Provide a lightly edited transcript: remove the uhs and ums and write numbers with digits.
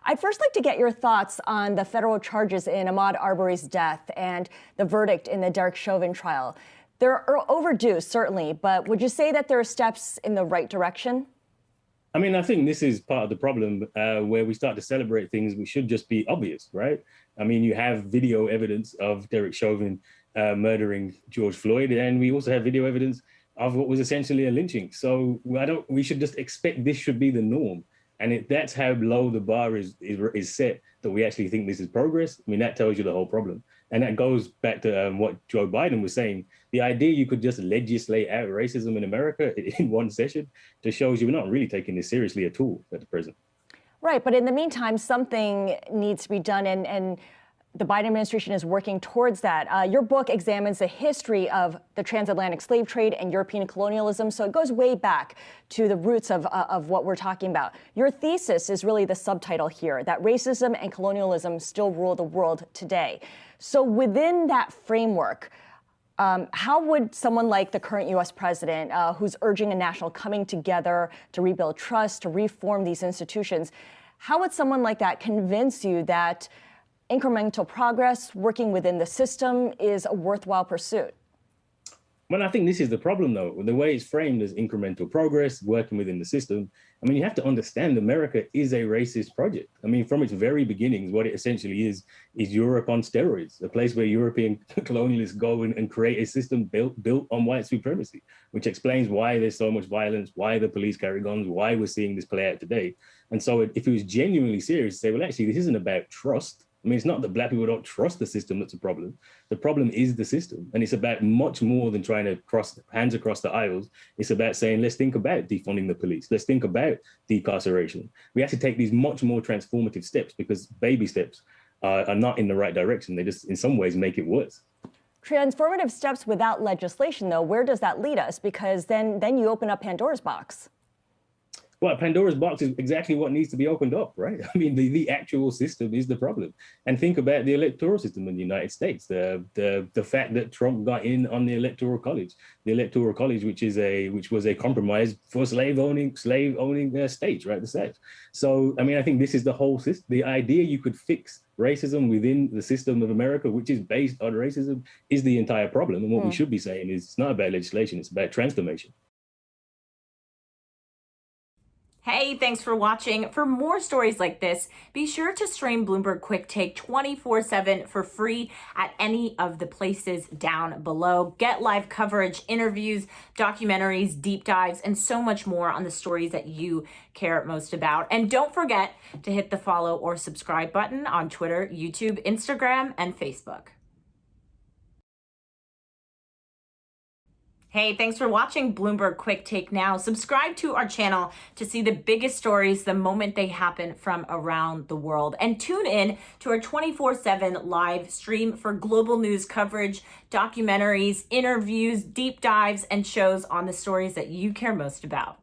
I'd first like to get your thoughts on the federal charges in Ahmaud Arbery's death and the verdict in the Derek Chauvin trial. They're overdue, certainly, but would you say that there are steps in the right direction? I mean, I think this is part of the problem where we start to celebrate things which should just be obvious, right? I mean, you have video evidence of Derek Chauvin murdering George Floyd, and we also have video evidence of what was essentially a lynching. So we should just expect this should be the norm. And that's how low the bar is set, that we actually think this is progress. I mean, that tells you the whole problem. And that goes back to what Joe Biden was saying. The idea you could just legislate out racism in America in one session just shows you we're not really taking this seriously at all at the present. Right. But in the meantime, something needs to be done. And the Biden administration is working towards that. Your book examines the history of the transatlantic slave trade and European colonialism. So it goes way back to the roots of what we're talking about. Your thesis is really the subtitle here, that racism and colonialism still rule the world today. So within that framework, how would someone like the current U.S. president, who's urging a national coming together to rebuild trust, to reform these institutions, how would someone like that convince you that incremental progress, working within the system, is a worthwhile pursuit? Well, I think this is the problem, though. The way it's framed as incremental progress, working within the system. I mean, you have to understand America is a racist project. I mean, from its very beginnings, what it essentially is Europe on steroids, a place where European colonialists go and create a system built on white supremacy, which explains why there's so much violence, why the police carry guns, why we're seeing this play out today. And so if it was genuinely serious, say, well, actually, this isn't about trust. I mean, it's not that Black people don't trust the system that's a problem. The problem is the system. And it's about much more than trying to cross hands across the aisles. It's about saying, let's think about defunding the police. Let's think about decarceration. We have to take these much more transformative steps, because baby steps are not in the right direction. They just, in some ways, make it worse. Transformative steps without legislation, though, where does that lead us? Because then you open up Pandora's box. Well, Pandora's box is exactly what needs to be opened up, right? I mean, the actual system is the problem. And think about the electoral system in the United States, the fact that Trump got in on the Electoral College, which was a compromise for slave owning states, right? The South. So, I mean, I think this is the whole system. The idea you could fix racism within the system of America, which is based on racism, is the entire problem. And what we should be saying is it's not about legislation, it's about transformation. Hey, thanks for watching. For more stories like this, be sure to stream Bloomberg Quicktake 24/7 for free at any of the places down below. Get live coverage, interviews, documentaries, deep dives, and so much more on the stories that you care most about. And don't forget to hit the follow or subscribe button on Twitter, YouTube, Instagram, and Facebook. Hey, thanks for watching Bloomberg Quicktake Now. Subscribe to our channel to see the biggest stories the moment they happen from around the world. And tune in to our 24/7 live stream for global news coverage, documentaries, interviews, deep dives, and shows on the stories that you care most about.